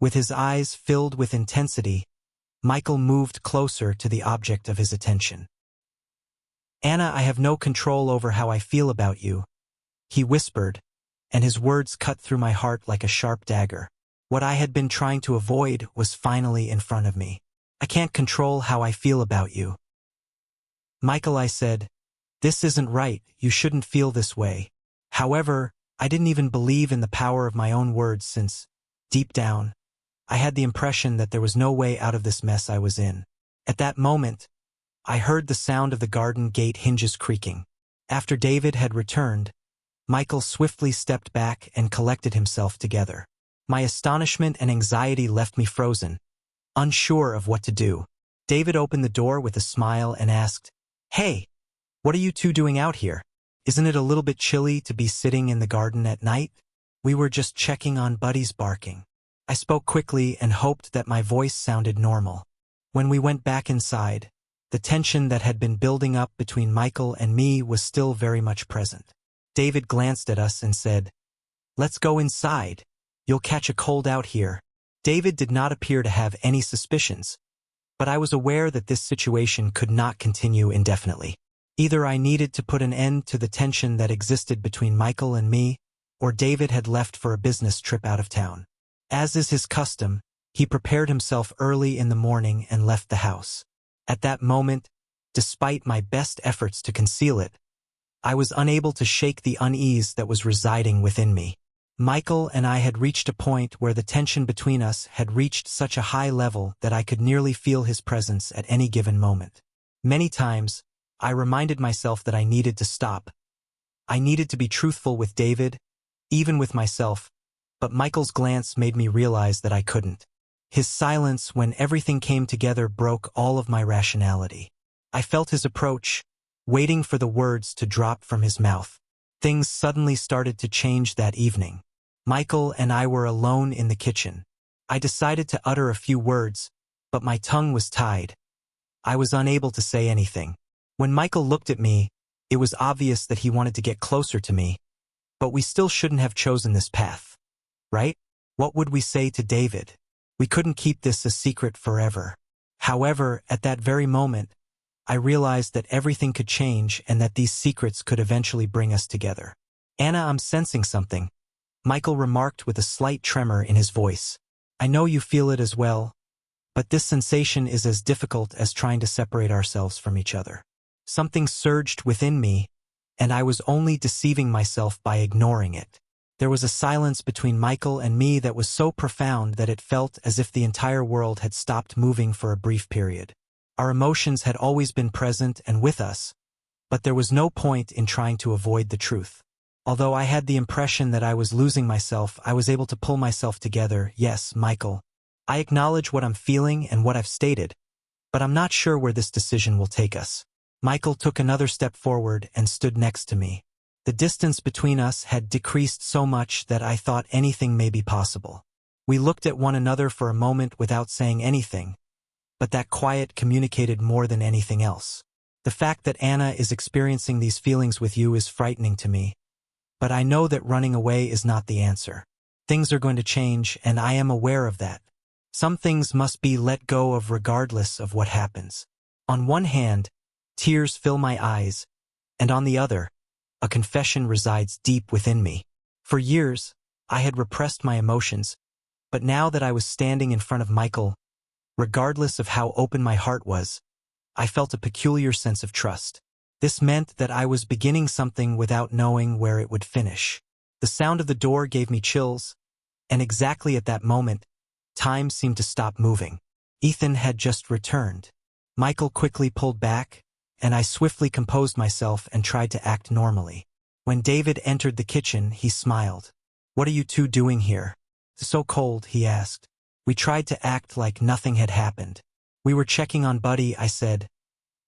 With his eyes filled with intensity, Michael moved closer to the object of his attention. "Anna, I have no control over how I feel about you," he whispered, and his words cut through my heart like a sharp dagger. What I had been trying to avoid was finally in front of me. "I can't control how I feel about you." "Michael," I said, "this isn't right. You shouldn't feel this way." However, I didn't even believe in the power of my own words since, deep down, I had the impression that there was no way out of this mess I was in. At that moment, I heard the sound of the garden gate hinges creaking. After David had returned, Michael swiftly stepped back and collected himself together. My astonishment and anxiety left me frozen, unsure of what to do. David opened the door with a smile and asked, "Hey, what are you two doing out here? Isn't it a little bit chilly to be sitting in the garden at night?" "We were just checking on Buddy's barking." I spoke quickly and hoped that my voice sounded normal. When we went back inside, the tension that had been building up between Michael and me was still very much present. David glanced at us and said, "Let's go inside. You'll catch a cold out here." David did not appear to have any suspicions, but I was aware that this situation could not continue indefinitely. Either I needed to put an end to the tension that existed between Michael and me, or David had left for a business trip out of town. As is his custom, he prepared himself early in the morning and left the house. At that moment, despite my best efforts to conceal it, I was unable to shake the unease that was residing within me. Michael and I had reached a point where the tension between us had reached such a high level that I could nearly feel his presence at any given moment. Many times, I reminded myself that I needed to stop. I needed to be truthful with David, even with myself, but Michael's glance made me realize that I couldn't. His silence when everything came together broke all of my rationality. I felt his approach, waiting for the words to drop from his mouth. Things suddenly started to change that evening. Michael and I were alone in the kitchen. I decided to utter a few words, but my tongue was tied. I was unable to say anything. When Michael looked at me, it was obvious that he wanted to get closer to me, but we still shouldn't have chosen this path. Right? What would we say to David? We couldn't keep this a secret forever. However, at that very moment, I realized that everything could change and that these secrets could eventually bring us together. "Anna, I'm sensing something," Michael remarked with a slight tremor in his voice. "I know you feel it as well, but this sensation is as difficult as trying to separate ourselves from each other." Something surged within me, and I was only deceiving myself by ignoring it. There was a silence between Michael and me that was so profound that it felt as if the entire world had stopped moving for a brief period. Our emotions had always been present and with us, but there was no point in trying to avoid the truth. Although I had the impression that I was losing myself, I was able to pull myself together. "Yes, Michael, I acknowledge what I'm feeling and what I've stated, but I'm not sure where this decision will take us." Michael took another step forward and stood next to me. The distance between us had decreased so much that I thought anything may be possible. We looked at one another for a moment without saying anything, but that quiet communicated more than anything else. "The fact that Anna is experiencing these feelings with you is frightening to me, but I know that running away is not the answer. Things are going to change, and I am aware of that. Some things must be let go of regardless of what happens." On one hand, tears fill my eyes, and on the other, a confession resides deep within me. For years, I had repressed my emotions, but now that I was standing in front of Michael, regardless of how open my heart was, I felt a peculiar sense of trust. This meant that I was beginning something without knowing where it would finish. The sound of the door gave me chills, and exactly at that moment, time seemed to stop moving. Ethan had just returned. Michael quickly pulled back, and I swiftly composed myself and tried to act normally. When David entered the kitchen, he smiled. "What are you two doing here?" "It's so cold," he asked. We tried to act like nothing had happened. "We were checking on Buddy," I said,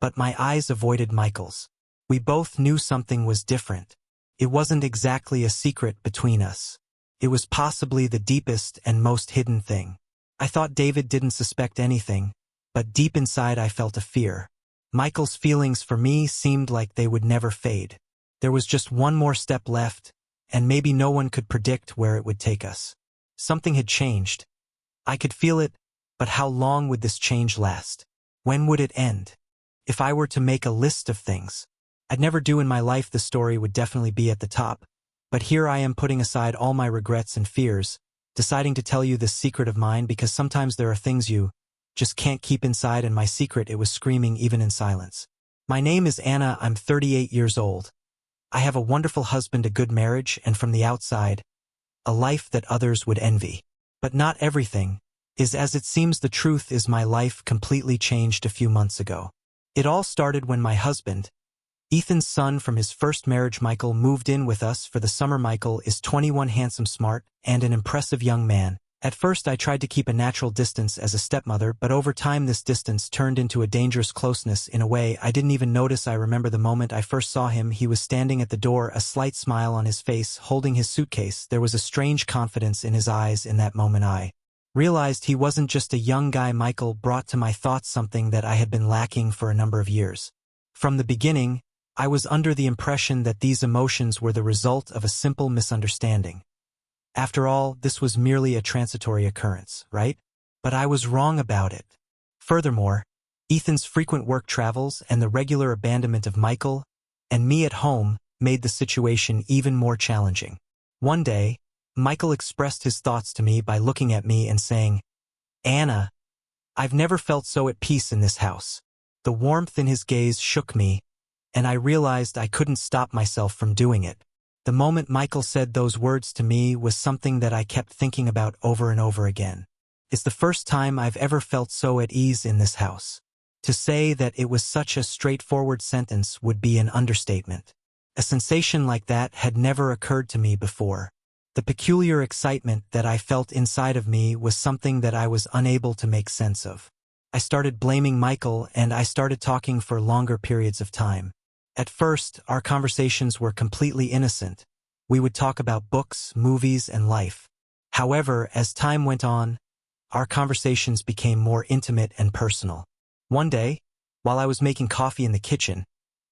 but my eyes avoided Michael's. We both knew something was different. It wasn't exactly a secret between us. It was possibly the deepest and most hidden thing. I thought David didn't suspect anything, but deep inside I felt a fear. Michael's feelings for me seemed like they would never fade. There was just one more step left, and maybe no one could predict where it would take us. Something had changed. I could feel it, but how long would this change last? When would it end? If I were to make a list of things I'd never do in my life, the story would definitely be at the top. But here I am putting aside all my regrets and fears, deciding to tell you this secret of mine because sometimes there are things you just can't keep inside, and my secret, it was screaming even in silence. My name is Anna, I'm 38 years old. I have a wonderful husband, a good marriage, and from the outside, a life that others would envy. But not everything is as it seems. The truth is my life completely changed a few months ago. It all started when my husband, Ethan's son from his first marriage, Michael, moved in with us for the summer. Michael is 21, handsome, smart, and an impressive young man. At first I tried to keep a natural distance as a stepmother, but over time this distance turned into a dangerous closeness in a way I didn't even notice. I remember the moment I first saw him. He was standing at the door, a slight smile on his face, holding his suitcase. There was a strange confidence in his eyes. In that moment I realized he wasn't just a young guy. Michael brought to my thoughts something that I had been lacking for a number of years. From the beginning, I was under the impression that these emotions were the result of a simple misunderstanding. After all, this was merely a transitory occurrence, right? But I was wrong about it. Furthermore, Ethan's frequent work travels and the regular abandonment of Michael and me at home made the situation even more challenging. One day, Michael expressed his thoughts to me by looking at me and saying, "Anna, I've never felt so at peace in this house." The warmth in his gaze shook me, and I realized I couldn't stop myself from doing it. The moment Michael said those words to me was something that I kept thinking about over and over again. It's the first time I've ever felt so at ease in this house. To say that it was such a straightforward sentence would be an understatement. A sensation like that had never occurred to me before. The peculiar excitement that I felt inside of me was something that I was unable to make sense of. I started blaming Michael, and I started talking for longer periods of time. At first, our conversations were completely innocent. We would talk about books, movies, and life. However, as time went on, our conversations became more intimate and personal. One day, while I was making coffee in the kitchen,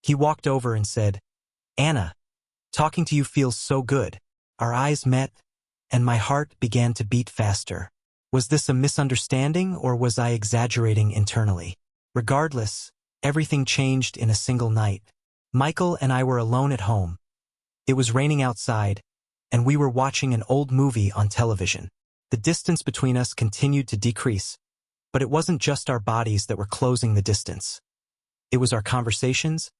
he walked over and said, "Anna, talking to you feels so good." Our eyes met, and my heart began to beat faster. Was this a misunderstanding, or was I exaggerating internally? Regardless, everything changed in a single night. Michael and I were alone at home. It was raining outside, and we were watching an old movie on television. The distance between us continued to decrease, but it wasn't just our bodies that were closing the distance. It was our conversations,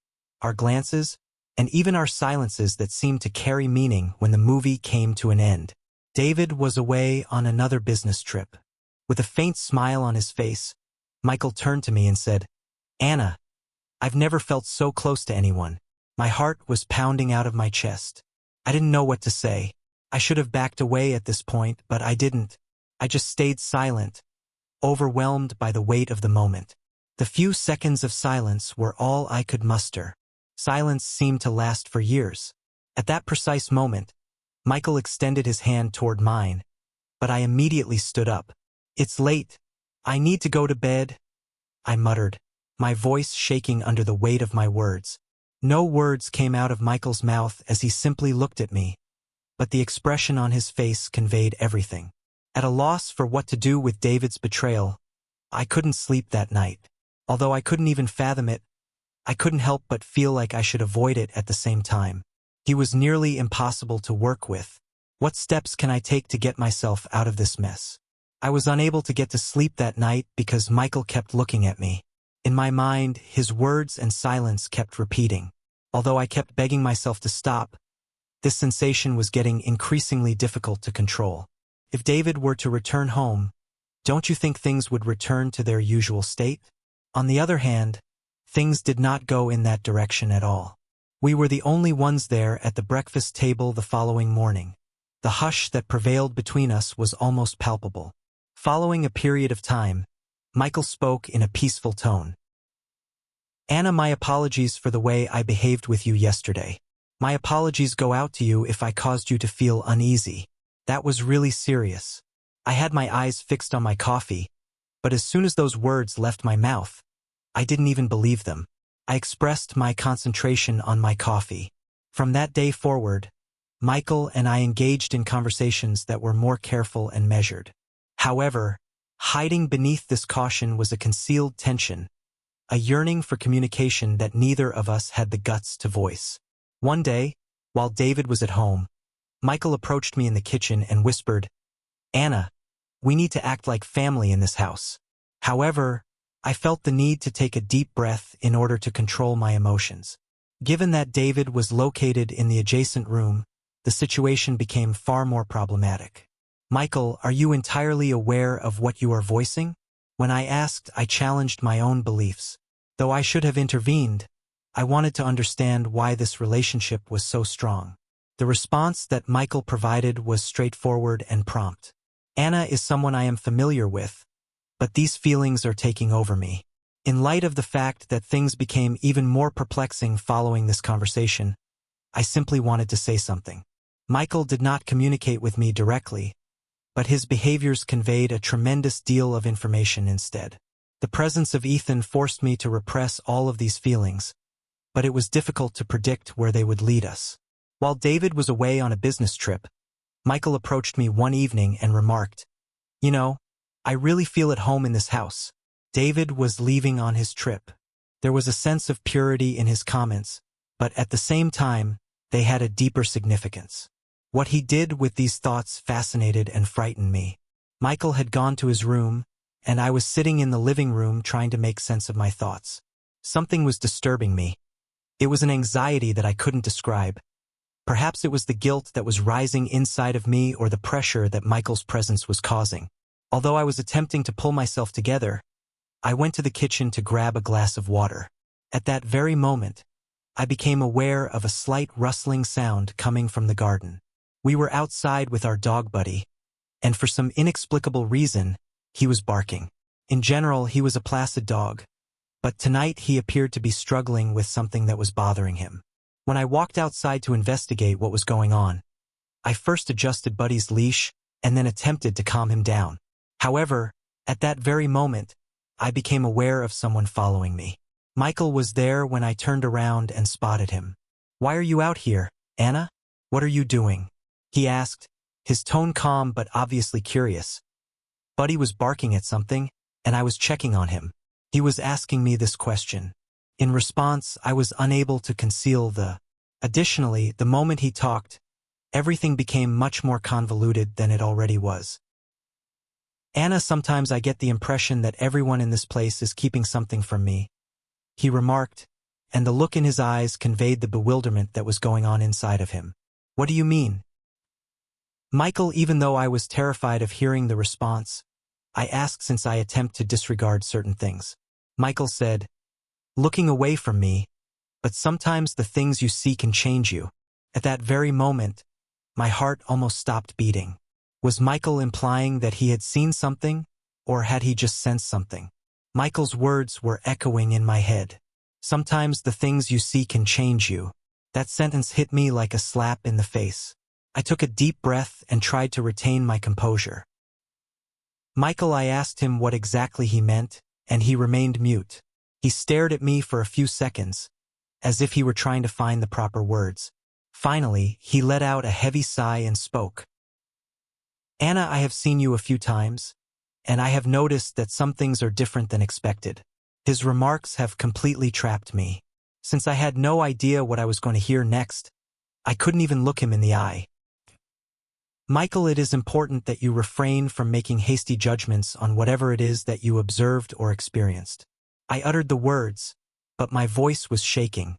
our glances, and even our silences that seemed to carry meaning when the movie came to an end. David was away on another business trip. With a faint smile on his face, Michael turned to me and said, "Anna, I've never felt so close to anyone." My heart was pounding out of my chest. I didn't know what to say. I should have backed away at this point, but I didn't. I just stayed silent, overwhelmed by the weight of the moment. The few seconds of silence were all I could muster. Silence seemed to last for years. At that precise moment, Michael extended his hand toward mine, but I immediately stood up. "It's late. I need to go to bed," I muttered, my voice shaking under the weight of my words. No words came out of Michael's mouth as he simply looked at me, but the expression on his face conveyed everything. At a loss for what to do with David's betrayal, I couldn't sleep that night. Although I couldn't even fathom it, I couldn't help but feel like I should avoid it at the same time. He was nearly impossible to work with. What steps can I take to get myself out of this mess? I was unable to get to sleep that night because Michael kept looking at me. In my mind, his words and silence kept repeating. Although I kept begging myself to stop, this sensation was getting increasingly difficult to control. If David were to return home, don't you think things would return to their usual state? On the other hand, things did not go in that direction at all. We were the only ones there at the breakfast table the following morning. The hush that prevailed between us was almost palpable. Following a period of time, Michael spoke in a peaceful tone. "Anna, my apologies for the way I behaved with you yesterday. My apologies go out to you if I caused you to feel uneasy. That was really serious." I had my eyes fixed on my coffee, but as soon as those words left my mouth, I didn't even believe them. I expressed my concentration on my coffee. From that day forward, Michael and I engaged in conversations that were more careful and measured. However, Hiding beneath this caution was a concealed tension, a yearning for communication that neither of us had the guts to voice. One day, while David was at home, Michael approached me in the kitchen and whispered, "Anna, we need to act like family in this house." However, I felt the need to take a deep breath in order to control my emotions. Given that David was located in the adjacent room, the situation became far more problematic. "Michael, are you entirely aware of what you are voicing?" When I asked, I challenged my own beliefs. Though I should have intervened, I wanted to understand why this relationship was so strong. The response that Michael provided was straightforward and prompt. "Anna is someone I am familiar with, but these feelings are taking over me." In light of the fact that things became even more perplexing following this conversation, I simply wanted to say something. Michael did not communicate with me directly, but his behaviors conveyed a tremendous deal of information instead. The presence of Ethan forced me to repress all of these feelings, but it was difficult to predict where they would lead us. While David was away on a business trip, Michael approached me one evening and remarked, "You know, I really feel at home in this house." David was leaving on his trip. There was a sense of purity in his comments, but at the same time, they had a deeper significance. What he did with these thoughts fascinated and frightened me. Michael had gone to his room, and I was sitting in the living room trying to make sense of my thoughts. Something was disturbing me. It was an anxiety that I couldn't describe. Perhaps it was the guilt that was rising inside of me or the pressure that Michael's presence was causing. Although I was attempting to pull myself together, I went to the kitchen to grab a glass of water. At that very moment, I became aware of a slight rustling sound coming from the garden. We were outside with our dog Buddy, and for some inexplicable reason, he was barking. In general, he was a placid dog, but tonight he appeared to be struggling with something that was bothering him. When I walked outside to investigate what was going on, I first adjusted Buddy's leash and then attempted to calm him down. However, at that very moment, I became aware of someone following me. Michael was there when I turned around and spotted him. "Why are you out here, Anna? What are you doing?" he asked, his tone calm but obviously curious. Buddy was barking at something, and I was checking on him. He was asking me this question. In response, I was unable to conceal the... Additionally, the moment he talked, everything became much more convoluted than it already was. "Anna, sometimes I get the impression that everyone in this place is keeping something from me," he remarked, and the look in his eyes conveyed the bewilderment that was going on inside of him. "What do you mean?" Michael, even though I was terrified of hearing the response, I asked since I attempt to disregard certain things. Michael said, "Looking away from me, but sometimes the things you see can change you." At that very moment, my heart almost stopped beating. Was Michael implying that he had seen something, or had he just sensed something? Michael's words were echoing in my head. "Sometimes the things you see can change you." That sentence hit me like a slap in the face. I took a deep breath and tried to retain my composure. "Michael," I asked him what exactly he meant, and he remained mute. He stared at me for a few seconds, as if he were trying to find the proper words. Finally, he let out a heavy sigh and spoke. "Anna, I have seen you a few times, and I have noticed that some things are different than expected." His remarks have completely trapped me. Since I had no idea what I was going to hear next, I couldn't even look him in the eye. "Michael, it is important that you refrain from making hasty judgments on whatever it is that you observed or experienced." I uttered the words, but my voice was shaking.